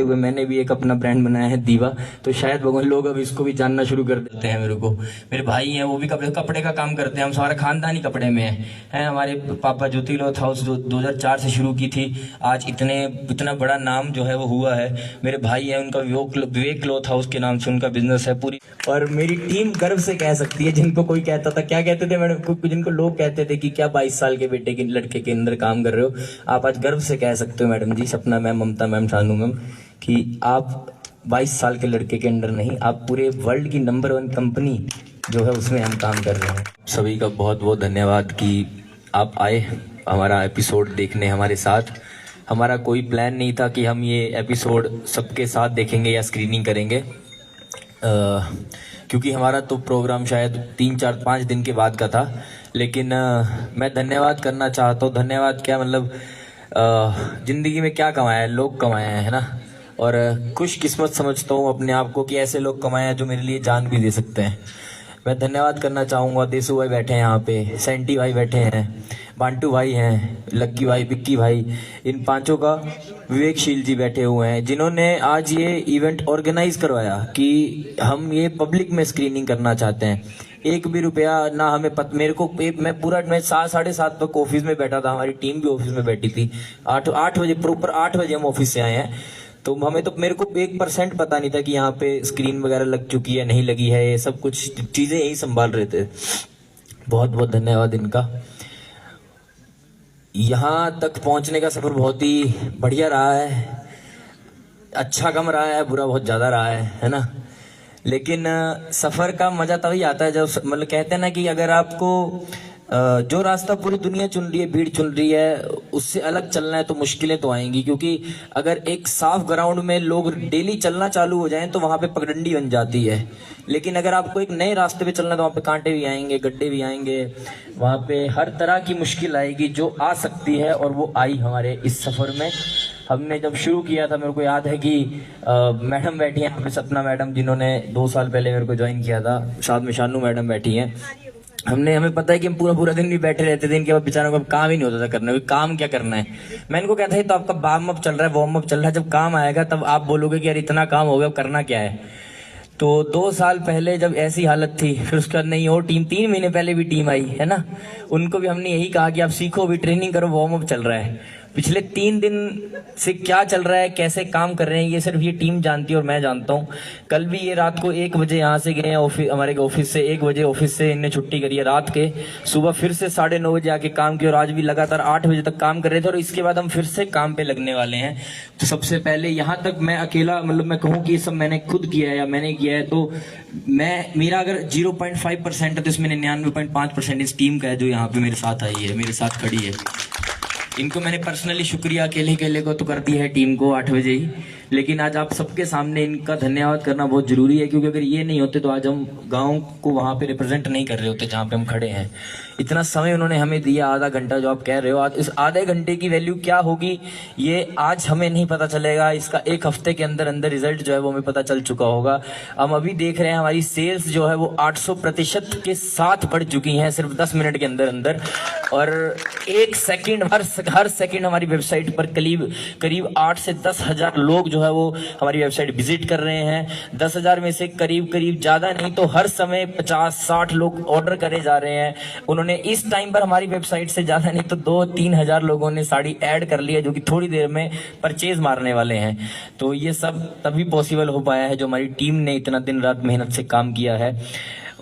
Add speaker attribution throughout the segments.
Speaker 1: करते हुए मैंने भी एक अपना ब्रांड बनाया है दीवा। तो शायद भगवान लोग अब इसको भी जानना शुरू कर देते हैं मेरे को। मेरे भाई हैं वो भी कपड़े का काम करते हैं, हम सारा खानदान ही कपड़े में है। हमारे पापा ज्योति क्लॉथ हाउस 2004 से शुरू की थी, आज इतना बड़ा नाम जो है वो हुआ है। मेरे भाई हैं, उनका विवेक क्लॉथ हाउस के नाम से उनका बिजनेस है पूरी। और मेरी टीम गर्व से कह सकती है, जिनको कोई कहता था, क्या कहते थे मैडम, जिनको लोग कहते थे कि क्या 22 साल के बेटे के लड़के के अंदर काम कर रहे हो, आप आज गर्व से कह सकते हो मैडम जी, सपना मैम, ममता मैम, शानू मैम, कि आप 22 साल के लड़के के अंदर नहीं, आप पूरे वर्ल्ड की नंबर 1 कंपनी जो है उसमें हम काम कर रहे हैं। सभी का बहुत बहुत धन्यवाद कि आप आए हमारा एपिसोड देखने हमारे साथ। हमारा कोई प्लान नहीं था कि हम ये एपिसोड सबके साथ देखेंगे या स्क्रीनिंग करेंगे, क्योंकि हमारा तो प्रोग्राम शायद 3, 4, 5 दिन के बाद का था। लेकिन मैं धन्यवाद करना चाहता हूँ। धन्यवाद क्या मतलब, ज़िंदगी में क्या कमाया है, लोग कमाए हैं, है ना। और खुशकिस्मत समझता हूँ अपने आप को कि ऐसे लोग कमाए हैं जो मेरे लिए जान भी दे सकते हैं। मैं धन्यवाद करना चाहूँगा, देसू भाई बैठे हैं यहाँ पे, सेंटी भाई बैठे हैं, बांटू भाई हैं, लक्की भाई, बिक्की भाई, इन पांचों का, विवेकशील जी बैठे हुए हैं, जिन्होंने आज ये इवेंट ऑर्गेनाइज करवाया कि हम ये पब्लिक में स्क्रीनिंग करना चाहते हैं। एक भी रुपया ना हमें मेरे को मैं 7:30 तक ऑफिस में बैठा था, हमारी टीम भी ऑफिस में बैठी थी। 8 बजे प्रॉपर 8 बजे हम ऑफिस से आए हैं। तो मेरे को 1% पता नहीं था कि यहाँ पे स्क्रीन वगैरह लग चुकी है, नहीं लगी है, ये सब कुछ चीजें यही संभाल रहे थे। बहुत बहुत धन्यवाद इनका। यहाँ तक पहुँचने का सफर बहुत ही बढ़िया रहा है, अच्छा कम रहा है, बुरा बहुत ज्यादा रहा है ना। लेकिन सफर का मजा तभी आता है जब मतलब कहते हैं ना कि अगर आपको जो रास्ता पूरी दुनिया चुन रही है, भीड़ चुन रही है, उससे अलग चलना है तो मुश्किलें तो आएंगी। क्योंकि अगर एक साफ ग्राउंड में लोग डेली चलना चालू हो जाएं तो वहां पे पगडंडी बन जाती है। लेकिन अगर आपको एक नए रास्ते पे चलना है तो वहां पे कांटे भी आएंगे, गड्ढे भी आएंगे, वहां पे हर तरह की मुश्किल आएगी जो आ सकती है, और वो आई हमारे इस सफर में। हमने जब शुरू किया था, मेरे को याद है कि मैडम बैठी हैं यहाँ पे, सपना मैडम, जिन्होंने 2 साल पहले मेरे को ज्वाइन किया था, साथ में शानू मैडम बैठी हैं। हमें पता है कि हम पूरा दिन भी बैठे रहते थे, इनके बाद बेचारों का काम ही नहीं होता था करने। काम क्या करना है, मैं इनको कहता है तो आपका वार्म अप चल रहा है, वार्म अप चल रहा है, जब काम आएगा तब आप बोलोगे कि यार इतना काम हो गया, करना क्या है। तो 2 साल पहले जब ऐसी हालत थी, फिर उसके बाद नहीं और टीम, 3 महीने पहले भी टीम आई है ना, उनको भी हमने यही कहा कि आप सीखो, भी ट्रेनिंग करो, वार्म अप चल रहा है। पिछले 3 दिन से क्या चल रहा है, कैसे काम कर रहे हैं, ये सिर्फ ये टीम जानती है और मैं जानता हूँ। कल भी ये रात को 1 बजे यहाँ से गए ऑफिस, हमारे ऑफिस से 1 बजे ऑफिस से इन्हें छुट्टी करी है रात के, सुबह फिर से 9:30 बजे आके काम किया, और आज भी लगातार 8 बजे तक काम कर रहे थे, और इसके बाद हम फिर से काम पे लगने वाले हैं। तो सबसे पहले यहाँ तक मैं अकेला, मतलब मैं कहूँ कि ये सब मैंने खुद किया है या मैंने किया है, तो मेरा अगर 0.5% है तो इसमें 99.5% इस टीम का है जो यहाँ पे मेरे साथ आई है, मेरे साथ खड़ी है। इनको मैंने पर्सनली शुक्रिया अकेले को तो कर दिया है टीम को 8 बजे ही, लेकिन आज आप सबके सामने इनका धन्यवाद करना बहुत जरूरी है। क्योंकि अगर ये नहीं होते तो आज हम गांव को वहां पे रिप्रेजेंट नहीं कर रहे होते जहां पे हम खड़े हैं। इतना समय उन्होंने हमें दिया, आधा घंटा जो आप कह रहे हो, आज इस आधे घंटे की वैल्यू क्या होगी ये आज हमें नहीं पता चलेगा, इसका 1 हफ्ते के अंदर अंदर रिजल्ट जो है वो हमें पता चल चुका होगा। हम अभी देख रहे हैं हमारी सेल्स जो है वो 800% के साथ बढ़ चुकी हैं सिर्फ 10 मिनट के अंदर अंदर। और 1 सेकेंड, हर सेकेंड हमारी वेबसाइट पर करीब 8 से 10 हजार लोग जो है वो हमारी वेबसाइट विजिट कर रहे हैं। 10,000 में से करीब ज्यादा नहीं तो हर समय 50-60 लोग ऑर्डर करे जा रहे हैं। उन्होंने इस टाइम पर हमारी वेबसाइट से ज्यादा नहीं तो 2-3 हजार लोगों ने साड़ी ऐड कर ली है, जो कि थोड़ी देर में परचेज मारने वाले हैं। तो ये सब तभी पॉसिबल हो पाया है जो हमारी टीम ने इतना दिन रात मेहनत से काम किया है।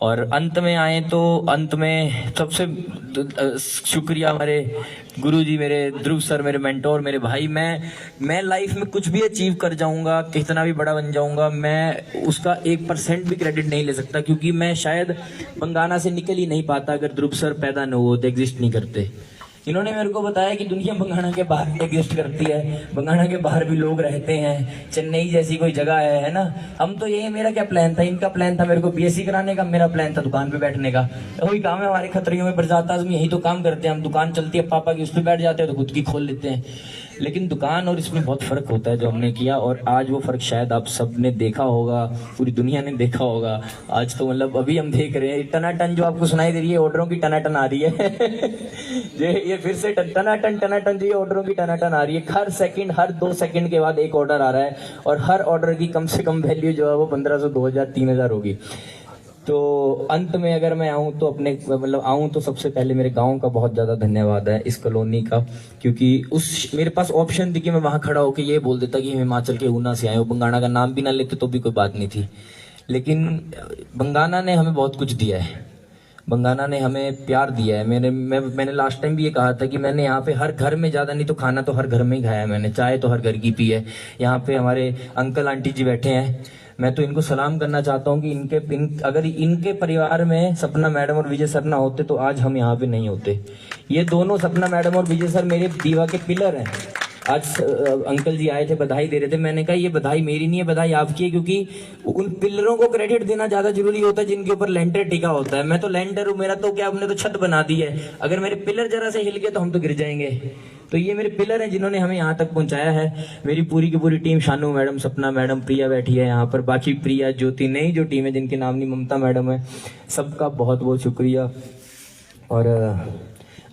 Speaker 1: और अंत में आए तो अंत में सबसे शुक्रिया हमारे गुरुजी, मेरे ध्रुव सर, मेरे मेंटोर, मेरे भाई। मैं लाइफ में कुछ भी अचीव कर जाऊंगा, कितना भी बड़ा बन जाऊंगा, मैं उसका 1% भी क्रेडिट नहीं ले सकता, क्योंकि मैं शायद बंगाना से निकल ही नहीं पाता अगर ध्रुव सर पैदा न होते, एग्जिस्ट नहीं करते। इन्होंने मेरे को बताया कि दुनिया बंगाना के बाहर भी एग्जिस्ट करती है, बंगाना के बाहर भी लोग रहते हैं, चेन्नई जैसी कोई जगह है ना। हम तो यही, मेरा क्या प्लान था, इनका प्लान था मेरे को बीएससी कराने का, मेरा प्लान था दुकान पे बैठने का। वही काम है हमारे खतरियों में, बरसात आजमी यही तो काम करते हैं हम। दुकान चलती है पापा की, उस पर बैठ जाते हैं तो खुद की खोल लेते हैं। लेकिन दुकान और इसमें बहुत फ़र्क होता है जो हमने किया, और आज वो फ़र्क शायद आप सब ने देखा होगा, पूरी दुनिया ने देखा होगा। आज तो मतलब अभी हम देख रहे हैं टनाटन जो आपको सुनाई दे रही है, ऑर्डरों की टनाटन आ रही है। ये फिर से टनाटन जो ये ऑर्डरों की टनाटन आ रही है। हर सेकंड, हर 2 सेकंड के बाद एक ऑर्डर आ रहा है, और हर ऑर्डर की कम से कम वैल्यू जो है वो 1500, 2000, 3000 होगी। तो अंत में अगर मैं आऊँ तो अपने मतलब आऊँ तो सबसे पहले मेरे गांव का बहुत ज़्यादा धन्यवाद है, इस कॉलोनी का, क्योंकि उस मेरे पास ऑप्शन थी कि मैं वहाँ खड़ा होकर ये बोल देता कि हिमाचल के ऊना से आए हो, बंगाना का नाम भी ना लेते तो भी कोई बात नहीं थी। लेकिन बंगाना ने हमें बहुत कुछ दिया है, बंगाना ने हमें प्यार दिया है। मैंने लास्ट टाइम भी ये कहा था कि मैंने यहाँ पे हर घर में, ज़्यादा नहीं तो खाना तो हर घर में ही खाया है मैंने, चाय तो हर घर की पी है। यहाँ पे हमारे अंकल आंटी जी बैठे हैं, मैं तो इनको सलाम करना चाहता हूँ कि अगर इनके परिवार में सपना मैडम और विजय सर ना होते तो आज हम यहाँ पे नहीं होते। ये दोनों, सपना मैडम और विजय सर, मेरे दीवा के पिलर हैं। आज अंकल जी आए थे, बधाई दे रहे थे, मैंने कहा ये बधाई मेरी नहीं है, बधाई आपकी है, क्योंकि उन पिलरों को क्रेडिट देना ज्यादा जरूरी होता है जिनके ऊपर लेंटर टिका होता है। मैं तो लेंटर हूँ, मेरा तो क्या, हमने तो छत बना दी है, अगर मेरे पिलर जरा से हिल गए तो हम तो गिर जाएंगे। तो ये मेरे पिलर हैं जिन्होंने हमें यहाँ तक पहुंचाया है। मेरी पूरी की पूरी टीम, शानू मैडम, सपना मैडम, प्रिया बैठी है यहाँ पर, बाकी प्रिया, ज्योति, नई जो टीम है जिनके नाम नहीं, ममता मैडम है, सबका बहुत बहुत शुक्रिया। और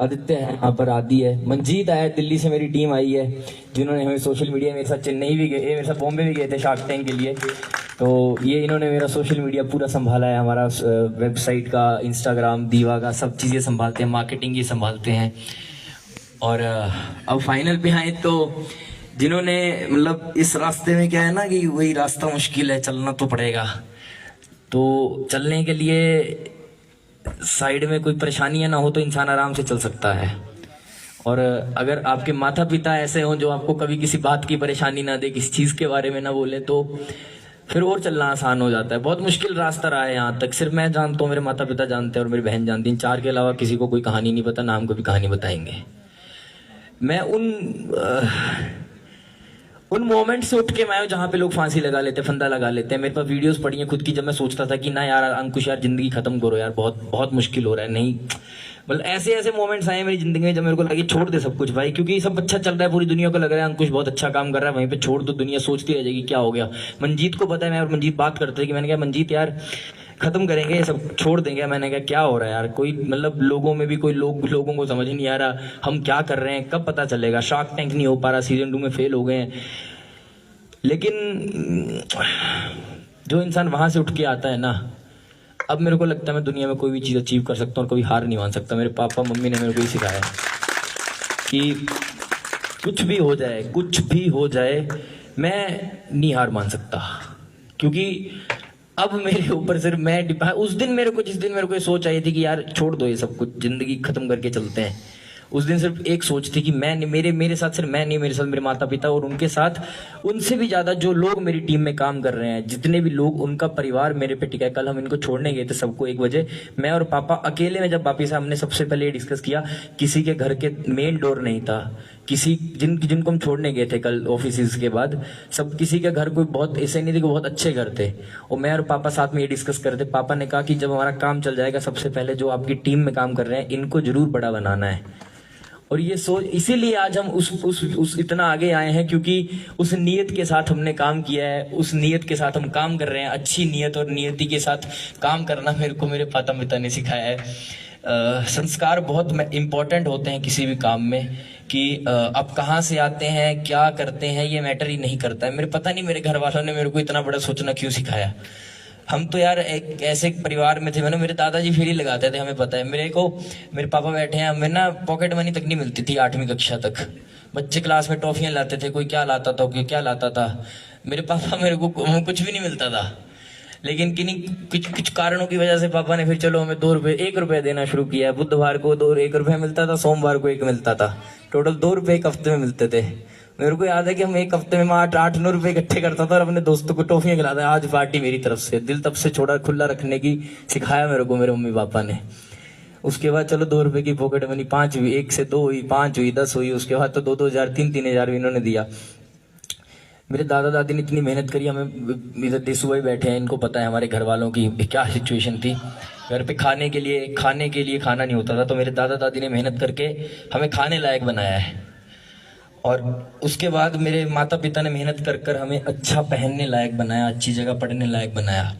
Speaker 1: आदित्य है यहाँ पर, आदि है, मंजीत आया, दिल्ली से मेरी टीम आई है, जिन्होंने हमें सोशल मीडिया, मेरे साथ चेन्नई भी गए, मेरे साथ बॉम्बे भी गए थे शार्क टैंक के लिए, तो ये इन्होंने मेरा सोशल मीडिया पूरा संभाला है, हमारा वेबसाइट का, इंस्टाग्राम, दीवा का, सब चीज़ें संभालते हैं, मार्केटिंग ये संभालते हैं। और अब फाइनल पे आए तो जिन्होंने मतलब इस रास्ते में क्या है ना कि वही रास्ता मुश्किल है, चलना तो पड़ेगा, तो चलने के लिए साइड में कोई परेशानियां ना हो तो इंसान आराम से चल सकता है। और अगर आपके माता पिता ऐसे हों जो आपको कभी किसी बात की परेशानी ना दे, किसी चीज़ के बारे में ना बोले, तो फिर और चलना आसान हो जाता है। बहुत मुश्किल रास्ता रहा है यहाँ तक, सिर्फ मैं जानता हूँ, मेरे माता पिता जानते हैं और मेरी बहन जानती है, 4 के अलावा किसी को कोई कहानी नहीं पता, ना हमको भी कहानी बताएंगे। मैं उन मोमेंट से उठ के मैं जहाँ पे लोग फांसी लगा लेते, फंदा लगा लेते हैं, मेरे पास वीडियोस पड़ी हैं खुद की, जब मैं सोचता था कि ना यार अंकुश यार जिंदगी खत्म करो यार, बहुत बहुत मुश्किल हो रहा है, नहीं, मतलब ऐसे ऐसे मोमेंट्स आए मेरी जिंदगी में जब मेरे को लगे छोड़ दे सब कुछ भाई, क्योंकि सब अच्छा चल रहा है, पूरी दुनिया को लग रहा है अंकुश बहुत अच्छा काम कर रहा है, वहीं पे छोड़ दो, दुनिया सोचती रह जाएगी क्या हो गया। मंजीत को पता है, मैं और मंजीत बात करते थे कि मैंने कहा मंजीत यार खत्म करेंगे ये सब, छोड़ देंगे। मैंने कहा क्या हो रहा है यार, कोई मतलब लोगों में भी कोई लोगों को समझ नहीं आ रहा हम क्या कर रहे हैं, कब पता चलेगा, शार्क टैंक नहीं हो पा रहा, सीजन 2 में फेल हो गए हैं। लेकिन जो इंसान वहां से उठ के आता है ना, अब मेरे को लगता है मैं दुनिया में कोई भी चीज़ अचीव कर सकता हूँ और कभी हार नहीं मान सकता। मेरे पापा मम्मी ने मेरे को ये सिखाया कि कुछ भी हो जाए, कुछ भी हो जाए, मैं नहीं हार मान सकता, क्योंकि अब मेरे ऊपर सिर्फ मैं उस दिन मेरे को, जिस दिन मेरे को ये सोच आई थी कि यार छोड़ दो ये सब कुछ, जिंदगी खत्म करके चलते हैं, उस दिन सिर्फ एक सोच थी कि मैं नहीं, मेरे साथ सिर्फ मैं नहीं, मेरे साथ मेरे माता पिता, और उनके साथ उनसे भी ज़्यादा जो लोग मेरी टीम में काम कर रहे हैं, जितने भी लोग, उनका परिवार मेरे पे टिका है। कल हम इनको छोड़ने गए थे सबको 1 बजे, मैं और पापा अकेले में, जब वापिस हमने सबसे पहले ये डिस्कस किया, किसी के घर के मेन डोर नहीं था, किसी जिनको हम छोड़ने गए थे कल ऑफिस के बाद, सब किसी के घर कोई बहुत ऐसे नहीं थे कि बहुत अच्छे घर थे, और मैं और पापा साथ में ये डिस्कस कर रहे थे। पापा ने कहा कि जब हमारा काम चल जाएगा, सबसे पहले जो आपकी टीम में काम कर रहे हैं इनको जरूर बड़ा बनाना है। और ये सोच, इसीलिए आज हम उस इतना आगे आए हैं, क्योंकि उस नीयत के साथ हमने काम किया है, उस नीयत के साथ हम काम कर रहे हैं। अच्छी नीयत और नियति के साथ काम करना मेरे को मेरे माता पिता ने सिखाया है। संस्कार बहुत इम्पोर्टेंट होते हैं किसी भी काम में, कि आप कहाँ से आते हैं, क्या करते हैं, ये मैटर ही नहीं करता है। मेरे पता नहीं मेरे घर वालों ने मेरे को इतना बड़ा सोचना क्यों सिखाया। हम तो यार एक ऐसे परिवार में थे, मैंने, मेरे दादाजी फेरी लगाते थे, हमें पता है। मेरे पापा बैठे हैं, हमें ना पॉकेट मनी तक नहीं मिलती थी 8वीं कक्षा तक। बच्चे क्लास में टॉफियाँ लाते थे, कोई क्या लाता था, कोई क्या लाता था। मेरे पापा, मेरे को कुछ भी नहीं मिलता था, लेकिन कुछ कारणों की वजह से पापा ने फिर चलो हमें 2 रुपये, 1 रुपया देना शुरू किया। बुधवार को 1 रुपया मिलता था, सोमवार को 1 मिलता था, टोटल 2 रुपये एक हफ्ते में मिलते थे। मेरे को याद है कि हम एक हफ्ते में 8-9 रुपए इकट्ठे करता था और अपने दोस्तों को टॉफियां खिलाता था। आज पार्टी मेरी तरफ से, दिल तब से छोड़ा खुला रखने की सिखाया मेरे को मेरे मम्मी पापा ने। उसके बाद चलो 2 रुपए की पॉकेट मनी 5 हुई, 1 से 2 हुई, 5 हुई, 10 हुई, उसके बाद तो 2-2 हजार, 3-3 हजार भी इन्होंने दिया। मेरे दादा दादी ने इतनी मेहनत करी, हमें इधर देसू भाई बैठे हैं, इनको पता है हमारे घर वालों की क्या सिचुएशन थी। घर पे खाने के लिए खाना नहीं होता था, तो मेरे दादा दादी ने मेहनत करके हमें खाने लायक बनाया है। और उसके बाद मेरे माता पिता ने मेहनत कर कर हमें अच्छा पहनने लायक बनाया, अच्छी जगह पढ़ने लायक बनाया।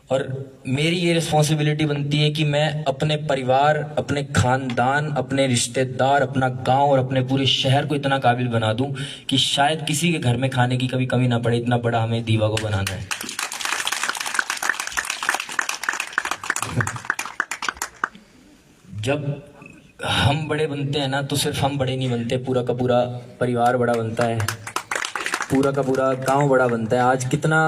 Speaker 1: और मेरी ये रिस्पॉन्सिबिलिटी बनती है कि मैं अपने परिवार, अपने खानदान, अपने रिश्तेदार, अपना गांव और अपने पूरे शहर को इतना काबिल बना दूं कि शायद किसी के घर में खाने की कभी कमी ना पड़े। इतना बड़ा हमें दीवा को बनाना है। जब हम बड़े बनते हैं ना तो सिर्फ हम बड़े नहीं बनते, पूरा का पूरा परिवार बड़ा बनता है, पूरा का पूरा गांव बड़ा बनता है। आज कितना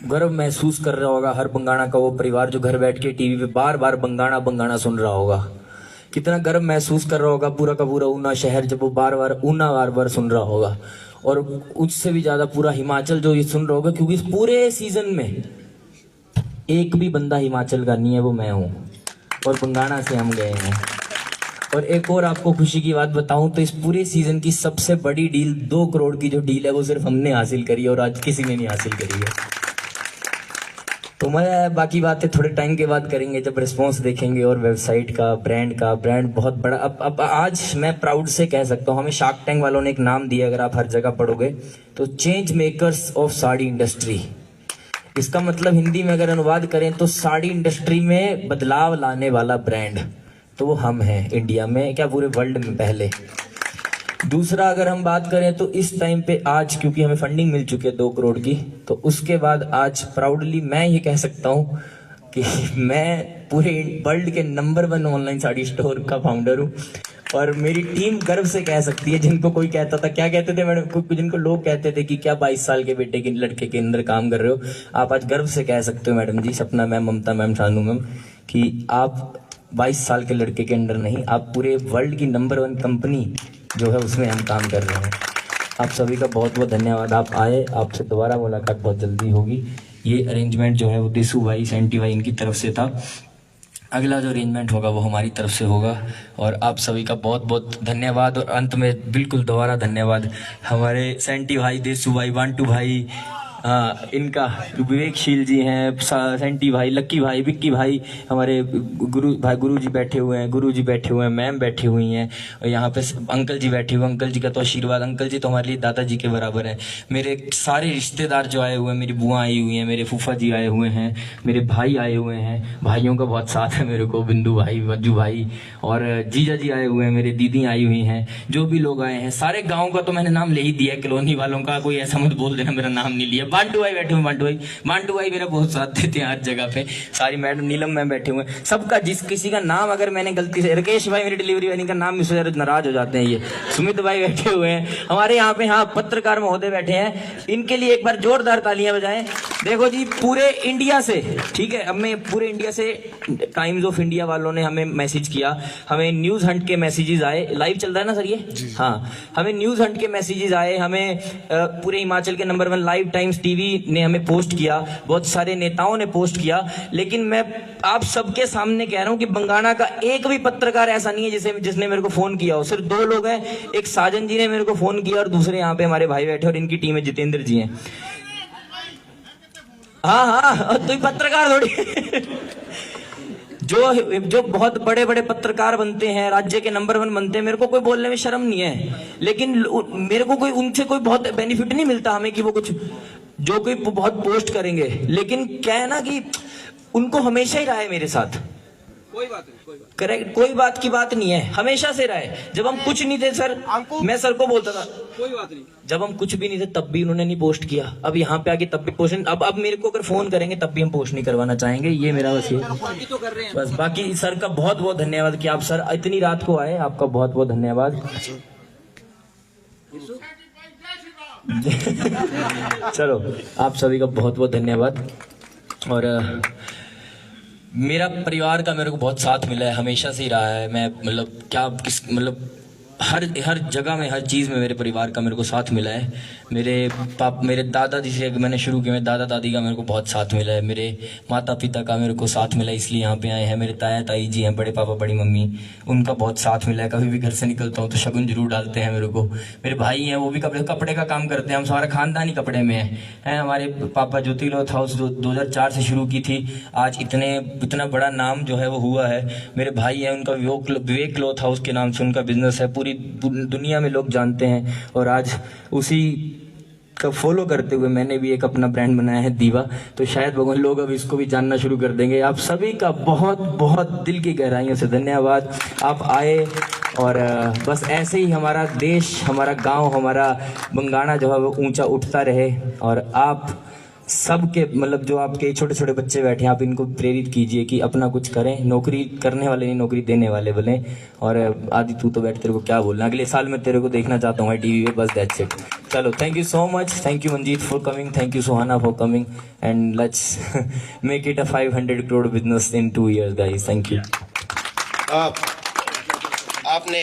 Speaker 1: गर्व महसूस कर रहा होगा हर बंगाणा का वो परिवार जो घर बैठ के टीवी पे बार बार बंगाणा बंगाणा सुन रहा होगा। कितना गर्व महसूस कर रहा होगा पूरा का पूरा ऊना शहर जब वो बार बार सुन रहा होगा। और उससे भी ज्यादा पूरा हिमाचल जो ये सुन रहा होगा, क्योंकि इस पूरे सीजन में एक भी बंदा हिमाचल का नहीं है, वो मैं हूँ और बंगाणा से हम गए हैं। और एक और आपको खुशी की बात बताऊं तो इस पूरे सीजन की सबसे बड़ी डील 2 करोड़ की जो डील है वो सिर्फ हमने हासिल करी है और आज किसी ने नहीं हासिल करी है। तो मैं बाकी बातें थोड़े टाइम के बाद करेंगे जब रिस्पॉन्स देखेंगे और वेबसाइट का, ब्रांड बहुत बड़ा। अब आज मैं प्राउड से कह सकता हूँ, हमें शार्क टैंक वालों ने एक नाम दिया, अगर आप हर जगह पढ़ोगे तो change makers of sari industry. इसका मतलब हिंदी में अगर अनुवाद करें तो साड़ी इंडस्ट्री में बदलाव लाने वाला ब्रांड तो वो हम हैं, इंडिया में क्या पूरे वर्ल्ड में पहले। दूसरा अगर हम बात करें तो इस टाइम पे आज, क्योंकि हमें फंडिंग मिल चुकी है 2 करोड़ की, तो उसके बाद आज प्राउडली मैं ये कह सकता हूँ कि मैं पूरे वर्ल्ड के नंबर 1 ऑनलाइन साड़ी स्टोर का फाउंडर हूँ। और मेरी टीम गर्व से कह सकती है, जिनको कोई कहता था, क्या कहते थे मैडम, जिनको लोग कहते थे कि क्या 22 साल के बेटे के लड़के के अंदर काम कर रहे हो, आप आज गर्व से कह सकते हो मैडम जी, सपना मैम, ममता मैम, शानू मैम, कि आप 22 साल के लड़के के अंडर नहीं, आप पूरे वर्ल्ड की नंबर 1 कंपनी जो है उसमें हम काम कर रहे हैं। आप सभी का बहुत बहुत धन्यवाद, आप आए, आपसे दोबारा मुलाकात बहुत जल्दी होगी। ये अरेंजमेंट जो है वो देसू भाई, सेंटी भाई इनकी तरफ से था। अगला जो अरेंजमेंट होगा वो हमारी तरफ से होगा। और आप सभी का बहुत बहुत धन्यवाद। और अंत में बिल्कुल दोबारा धन्यवाद हमारे सेंटी भाई, देसू भाई, वांटू भाई, इनका विवेकशील जी हैं, सेंटी भाई, लक्की भाई, विक्की भाई, हमारे गुरु जी बैठे हुए हैं, मैम बैठी हुई हैं, और यहाँ पे अंकल जी बैठे हुए हैं। अंकल जी का तो आशीर्वाद, अंकल जी तो हमारे लिए दादाजी के बराबर हैं। मेरे सारे रिश्तेदार जो आए हुए हैं, मेरी बुआ आई हुई हैं, मेरे फूफा जी आए हुए हैं, मेरे भाई आए हुए हैं, भाइयों का बहुत साथ है मेरे को, बिंदु भाई, वज्जू भाई, और जीजा जी आए हुए हैं, मेरे दीदी आई हुई हैं, जो भी लोग आए हैं। सारे गाँव का तो मैंने नाम ले ही दिया, कॉलोनी वालों का कोई ऐसा मत बोल देना मेरा नाम नहीं लिया। बांटू भाई बैठे हुए, बांटू भाई मेरा बहुत साथ देते हैं हर जगह पे। सारी मैडम, नीलम मैम बैठे हुए हैं। सबका जिस किसी का नाम अगर मैंने गलती से, राकेश भाई मेरी डिलीवरी वाली का नाम इससे नाराज हो जाते हैं ये। सुमित भाई बैठे हुए हैं हमारे यहाँ पे, हाँ पत्रकार महोदय बैठे हैं, इनके लिए एक बार जोरदार तालियां बजाएं। देखो जी, पूरे इंडिया से, ठीक है, अब मैं पूरे इंडिया से, टाइम्स ऑफ इंडिया वालों ने हमें मैसेज किया, हमें न्यूज हंट के मैसेजेस आए। लाइव चल रहा है ना सर ये? हाँ, हमें न्यूज हंट के मैसेजेस आए, हमें पूरे हिमाचल के नंबर 1 लाइव टाइम्स टीवी ने हमें पोस्ट किया, बहुत सारे नेताओं ने पोस्ट किया। लेकिन मैं आप सबके सामने कह रहा हूं कि बंगाणा का एक भी पत्रकार ऐसा नहीं है जिसने मेरे को फोन किया हो। सिर्फ 2 लोग हैं, एक साजन जी ने मेरे को फोन किया और दूसरे यहाँ पे हमारे भाई बैठे और इनकी टीम में जितेंद्र जी हैं। हाँ, तो पत्रकार थोड़ी जो बहुत बड़े बड़े पत्रकार बनते हैं, राज्य के नंबर 1 बनते हैं, मेरे को कोई बोलने में शर्म नहीं है, लेकिन मेरे को कोई उनसे कोई बहुत बेनिफिट नहीं मिलता हमें कि वो कुछ जो कोई बहुत पोस्ट करेंगे। लेकिन क्या है ना कि उनको हमेशा ही रहा है मेरे साथ, कोई बात नहीं, करेक्ट, कोई बात की बात नहीं है, हमेशा से रहा है। जब हम कुछ नहीं थे सर, मैं सर को बोलता था कोई बात नहीं, जब हम कुछ भी नहीं थे तब भी उन्होंने नहीं पोस्ट किया, अब यहाँ पे आके तब भी पोस्ट, अब मेरे को अगर फोन करेंगे तब भी हम पोस्ट नहीं करवाना चाहेंगे। ये मेरा बस ये तो कर रहे हैं। बस बाकी सर का बहुत बहुत धन्यवाद कि आप सर इतनी रात को आए, आपका बहुत बहुत धन्यवाद। चलो, आप सभी का बहुत बहुत धन्यवाद। और मेरा परिवार का मेरे को बहुत साथ मिला है, हमेशा से ही रहा है। मैं मतलब हर जगह में, हर चीज़ में मेरे परिवार का मेरे को साथ मिला है। मेरे दादा जी से मैंने शुरू किया, मेरे दादा दादी का मेरे को बहुत साथ मिला है, मेरे माता पिता का मेरे को साथ मिला है, इसलिए यहाँ पे आए हैं। मेरे ताया ताई जी हैं, बड़े पापा बड़ी मम्मी, उनका बहुत साथ मिला है। कभी भी घर से निकलता हूँ तो शगुन जरूर डालते हैं मेरे को। मेरे भाई हैं, वो भी कपड़े का काम करते हैं, हम सारा खानदान ही कपड़े में है। हमारे पापा ज्योति क्लॉथ हाउस 2004 से शुरू की थी, आज इतना बड़ा नाम जो है वो हुआ है। मेरे भाई हैं, उनका विवेक क्लॉथ हाउस के नाम से उनका बिजनेस है। पूरी पूरी दुनिया में लोग जानते हैं। और आज उसी का फॉलो करते हुए मैंने भी एक अपना ब्रांड बनाया है दीवा। तो शायद भगवान लोग अब इसको भी जानना शुरू कर देंगे। आप सभी का बहुत बहुत दिल की गहराइयों से धन्यवाद, आप आए। और बस ऐसे ही हमारा देश, हमारा गांव, हमारा बंगाना जो है वो ऊंचा उठता रहे। और आप सबके मतलब जो आपके छोटे छोटे बच्चे बैठे हैं, आप इनको प्रेरित कीजिए कि अपना कुछ करें। नौकरी करने वाले नहीं, नौकरी देने वाले बने। और आदि तू तो बैठ, तेरे को क्या बोलना, अगले साल मैं तेरे को देखना चाहता हूँ टीवी पे, बस दैट्स इट। चलो, thank you so much, thank you Manjeet for coming, thank you Suhana for coming, and let's make it a 500 crore business in 2 years guys. Thank you.
Speaker 2: आपने